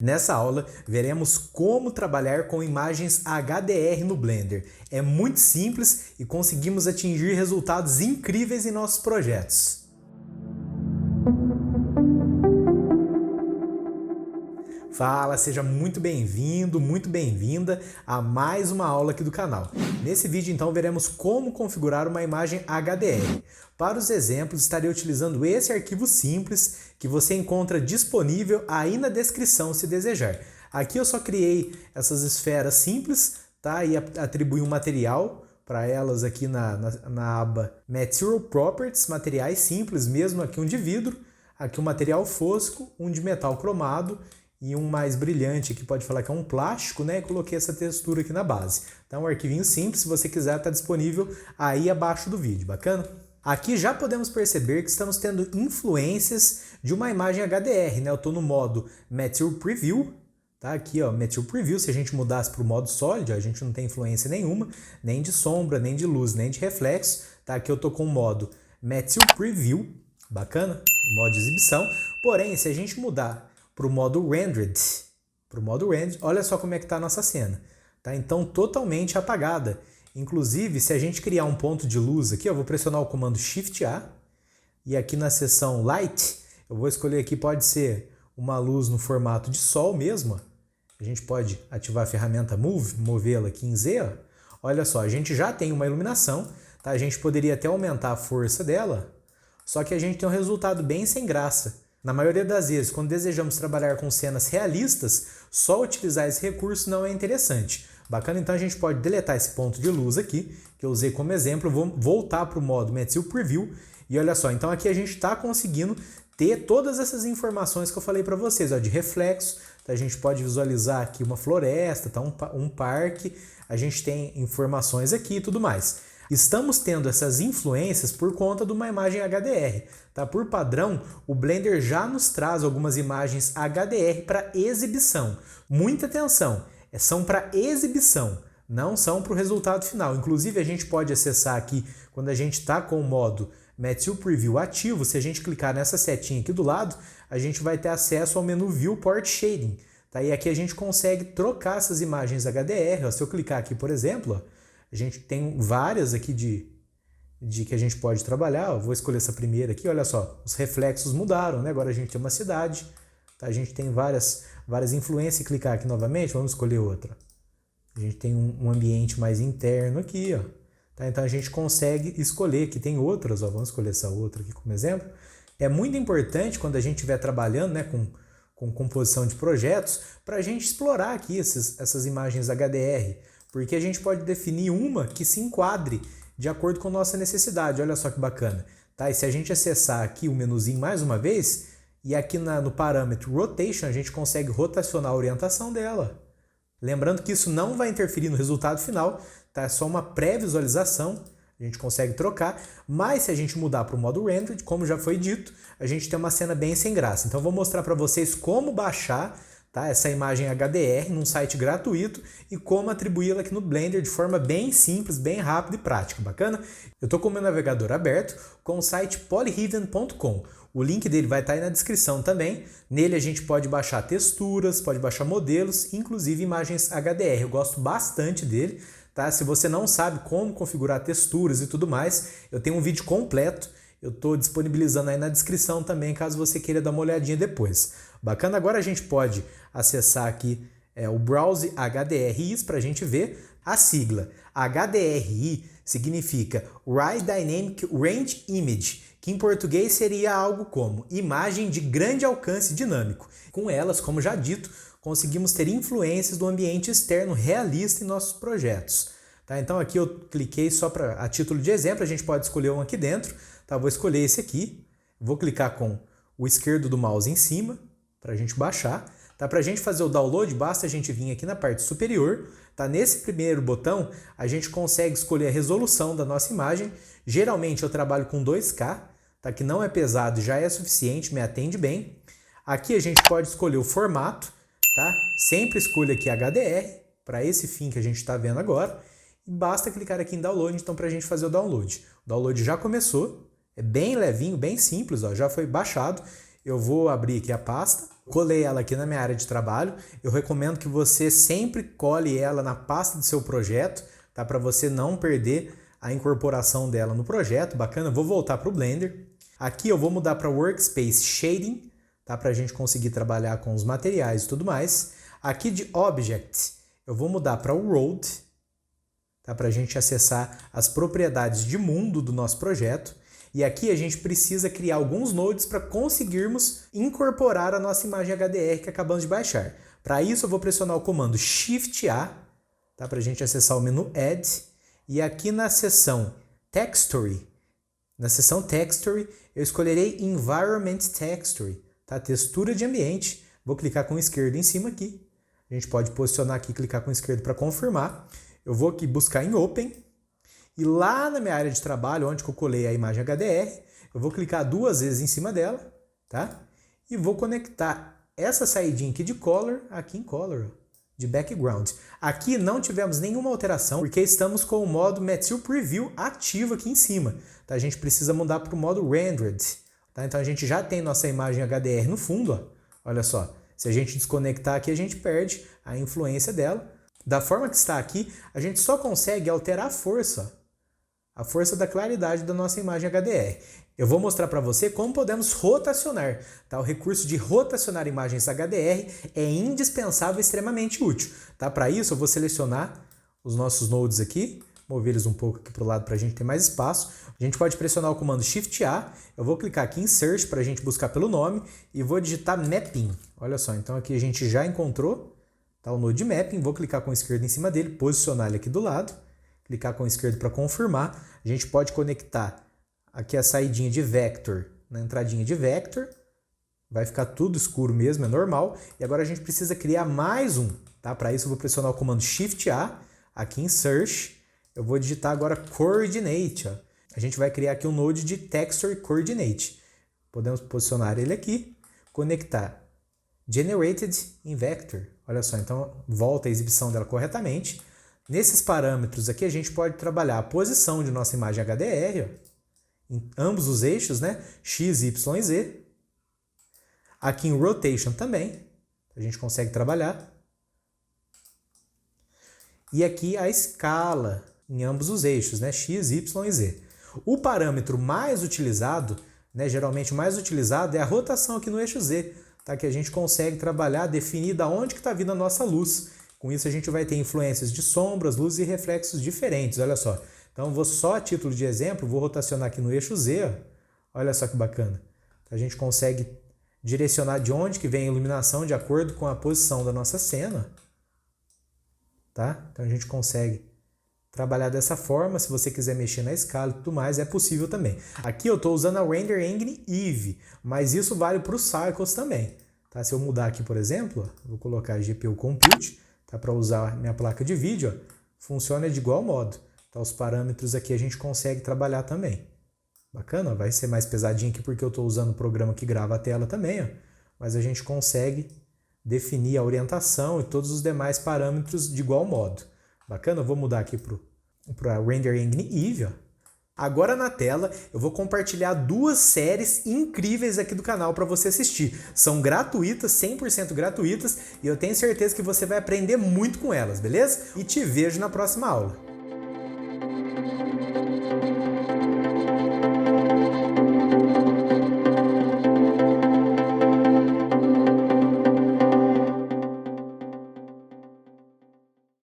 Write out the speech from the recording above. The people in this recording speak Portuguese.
Nessa aula, veremos como trabalhar com imagens HDR no Blender. É muito simples e conseguimos atingir resultados incríveis em nossos projetos. Fala, seja muito bem-vindo, muito bem-vinda a mais uma aula aqui do canal. Nesse vídeo, então, veremos como configurar uma imagem HDR. Para os exemplos, estarei utilizando esse arquivo simples que você encontra disponível aí na descrição se desejar. Aqui eu só criei essas esferas simples, tá? E atribuí um material para elas aqui na aba Material Properties, materiais simples mesmo, aqui um de vidro, aqui um material fosco, um de metal cromado, e um mais brilhante aqui, pode falar que é um plástico, né? E coloquei essa textura aqui na base. Então, um arquivinho simples, se você quiser, está disponível aí abaixo do vídeo, bacana? Aqui já podemos perceber que estamos tendo influências de uma imagem HDR, né? Eu estou no modo Material Preview, tá? Aqui, ó, Material Preview, se a gente mudasse para o modo sólido, a gente não tem influência nenhuma, nem de sombra, nem de luz, nem de reflexo, tá? Aqui eu estou com o modo Material Preview, bacana? Modo de exibição. Porém, se a gente mudar para o modo Rendered, olha só como é que está a nossa cena. Tá? Então, totalmente apagada. Inclusive, se a gente criar um ponto de luz aqui, eu vou pressionar o comando Shift-A, e aqui na seção Light, eu vou escolher aqui, pode ser uma luz no formato de sol mesmo. A gente pode ativar a ferramenta Move, movê-la aqui em Z. Ó. Olha só, a gente já tem uma iluminação, tá? A gente poderia até aumentar a força dela, só que a gente tem um resultado bem sem graça. Na maioria das vezes, quando desejamos trabalhar com cenas realistas, só utilizar esse recurso não é interessante. Bacana, então a gente pode deletar esse ponto de luz aqui, que eu usei como exemplo, vou voltar para o modo Material Preview, e olha só, então aqui a gente está conseguindo ter todas essas informações que eu falei para vocês, ó, de reflexo, então a gente pode visualizar aqui uma floresta, tá, um parque, a gente tem informações aqui e tudo mais. Estamos tendo essas influências por conta de uma imagem HDR. Tá? Por padrão, o Blender já nos traz algumas imagens HDR para exibição. Muita atenção, são para exibição, não são para o resultado final. Inclusive, a gente pode acessar aqui, quando a gente está com o modo Material Preview ativo, se a gente clicar nessa setinha aqui do lado, a gente vai ter acesso ao menu Viewport Shading. Tá? E aqui a gente consegue trocar essas imagens HDR. Ó, se eu clicar aqui, por exemplo, ó, a gente tem várias aqui de que a gente pode trabalhar. Eu vou escolher essa primeira aqui, olha só, os reflexos mudaram, né? Agora a gente tem uma cidade, tá? A gente tem várias influências. Clicar aqui novamente, vamos escolher outra. A gente tem um ambiente mais interno aqui, ó. Tá? Então a gente consegue escolher, que tem outras, ó. Vamos escolher essa outra aqui como exemplo. É muito importante quando a gente estiver trabalhando, né, com composição de projetos, para a gente explorar aqui essas imagens HDR, porque a gente pode definir uma que se enquadre de acordo com nossa necessidade. Olha só que bacana. Tá? E se a gente acessar aqui o menuzinho mais uma vez, e aqui no parâmetro Rotation, a gente consegue rotacionar a orientação dela. Lembrando que isso não vai interferir no resultado final, tá? É só uma pré-visualização, a gente consegue trocar, mas se a gente mudar para o modo Rendered, como já foi dito, a gente tem uma cena bem sem graça. Então, eu vou mostrar para vocês como baixar, tá, essa imagem HDR num site gratuito e como atribuí-la aqui no Blender de forma bem simples, bem rápida e prática, bacana? Eu estou com o meu navegador aberto com o site polyhidden.com. O link dele vai estar aí na descrição também. Nele a gente pode baixar texturas, pode baixar modelos, inclusive imagens HDR. Eu gosto bastante dele, tá? Se você não sabe como configurar texturas e tudo mais, eu tenho um vídeo completo. Eu estou disponibilizando aí na descrição também, caso você queira dar uma olhadinha depois. Bacana, agora a gente pode acessar aqui o Browse HDRIs para a gente ver a sigla. HDRI significa High Dynamic Range Image, que em português seria algo como imagem de grande alcance dinâmico. Com elas, como já dito, conseguimos ter influências do ambiente externo realista em nossos projetos. Tá? Então aqui eu cliquei só a título de exemplo, a gente pode escolher um aqui dentro. Tá? Vou escolher esse aqui, vou clicar com o esquerdo do mouse em cima, para a gente baixar. Tá? Para a gente fazer o download, basta a gente vir aqui na parte superior. Tá? Nesse primeiro botão, a gente consegue escolher a resolução da nossa imagem. Geralmente eu trabalho com 2K, tá? Que não é pesado, já é suficiente, me atende bem. Aqui a gente pode escolher o formato. Tá? Sempre escolha aqui HDR, para esse fim que a gente está vendo agora. E basta clicar aqui em download, então, para a gente fazer o download. O download já começou, é bem levinho, bem simples, ó, já foi baixado. Eu vou abrir aqui a pasta, Colei ela aqui na minha área de trabalho. Eu recomendo que você sempre cole ela na pasta do seu projeto, tá? Para você não perder a incorporação dela no projeto. Bacana? Eu vou voltar para o Blender. Aqui eu vou mudar para Workspace Shading, tá? Para a gente conseguir trabalhar com os materiais e tudo mais. Aqui de Object, eu vou mudar para o World, tá? Para a gente acessar as propriedades de mundo do nosso projeto. E aqui a gente precisa criar alguns nodes para conseguirmos incorporar a nossa imagem HDR que acabamos de baixar. Para isso eu vou pressionar o comando Shift-A, tá? Para a gente acessar o menu Add. E aqui na seção Texture, eu escolherei Environment Texture, tá? Textura de ambiente. Vou clicar com o esquerdo em cima aqui. A gente pode posicionar aqui e clicar com o esquerdo para confirmar. Eu vou aqui buscar em Open. E lá na minha área de trabalho, onde que eu colei a imagem HDR, eu vou clicar 2 vezes em cima dela, tá? E vou conectar essa saidinha aqui de Color, aqui em Color, de Background. Aqui não tivemos nenhuma alteração, porque estamos com o modo Material Preview ativo aqui em cima. Tá? A gente precisa mudar para o modo Rendered. Tá? Então a gente já tem nossa imagem HDR no fundo, ó. Olha só. Se a gente desconectar aqui, a gente perde a influência dela. Da forma que está aqui, a gente só consegue alterar a força, ó. A força da claridade da nossa imagem HDR. Eu vou mostrar para você como podemos rotacionar. Tá? O recurso de rotacionar imagens HDR é indispensável e extremamente útil. Tá? Para isso, eu vou selecionar os nossos nodes aqui, mover eles um pouco aqui para o lado para a gente ter mais espaço. A gente pode pressionar o comando Shift-A. Eu vou clicar aqui em Search para a gente buscar pelo nome e vou digitar Mapping. Olha só, então aqui a gente já encontrou, tá, o node Mapping. Vou clicar com o esquerdo em cima dele, posicionar ele aqui do lado. Clicar com o esquerdo para confirmar. A gente pode conectar aqui a saidinha de Vector na entradinha de Vector. Vai ficar tudo escuro mesmo, é normal. E agora a gente precisa criar mais um. Tá? Para isso eu vou pressionar o comando Shift-A. Aqui em Search, eu vou digitar agora Coordinate. Ó. A gente vai criar aqui um node de Texture Coordinate. Podemos posicionar ele aqui. Conectar Generated in Vector. Olha só, então volta a exibição dela corretamente. Nesses parâmetros aqui a gente pode trabalhar a posição de nossa imagem HDR, ó, em ambos os eixos, né? X, Y e Z. Aqui em Rotation também, a gente consegue trabalhar. E aqui a escala em ambos os eixos, né? X, Y e Z. O parâmetro mais utilizado, né? Geralmente mais utilizado é a rotação aqui no eixo Z, tá? Que a gente consegue trabalhar, definir da onde que está vindo a nossa luz. Com isso a gente vai ter influências de sombras, luzes e reflexos diferentes, olha só. Então vou só a título de exemplo, vou rotacionar aqui no eixo Z, ó. Olha só que bacana. A gente consegue direcionar de onde que vem a iluminação de acordo com a posição da nossa cena. Tá? Então a gente consegue trabalhar dessa forma. Se você quiser mexer na escala e tudo mais, é possível também. Aqui eu estou usando a Render Engine Eve, mas isso vale para os Cycles também. Tá? Se eu mudar aqui, por exemplo, ó, vou colocar GPU Compute, tá, para usar minha placa de vídeo, ó, funciona de igual modo. Tá, os parâmetros aqui a gente consegue trabalhar também. Bacana, ó, vai ser mais pesadinho aqui porque eu estou usando o programa que grava a tela também, ó, mas a gente consegue definir a orientação e todos os demais parâmetros de igual modo. Bacana, eu vou mudar aqui para Render Engine Eve, ó. Agora na tela eu vou compartilhar 2 séries incríveis aqui do canal para você assistir. São gratuitas, 100% gratuitas, e eu tenho certeza que você vai aprender muito com elas, beleza? E te vejo na próxima aula.